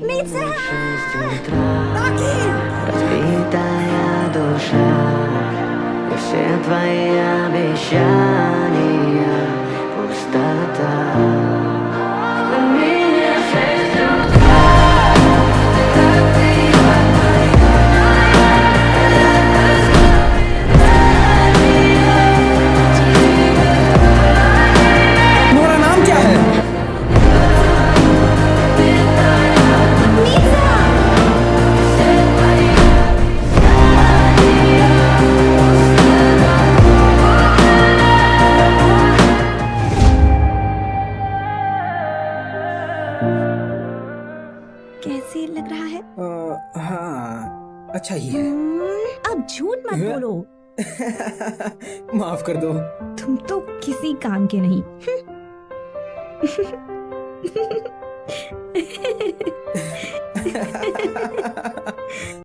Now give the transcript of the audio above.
Митя! в 6 утра. Таки! Разбитая душа и все твои обещания пустота. В камине в 6 утра. Как ты तुम्हारा नाम क्या है? कैसे लग रहा है? हाँ, अच्छा ही है। अब झूठ मत बोलो। माफ कर दो। तुम तो किसी काम के नहीं।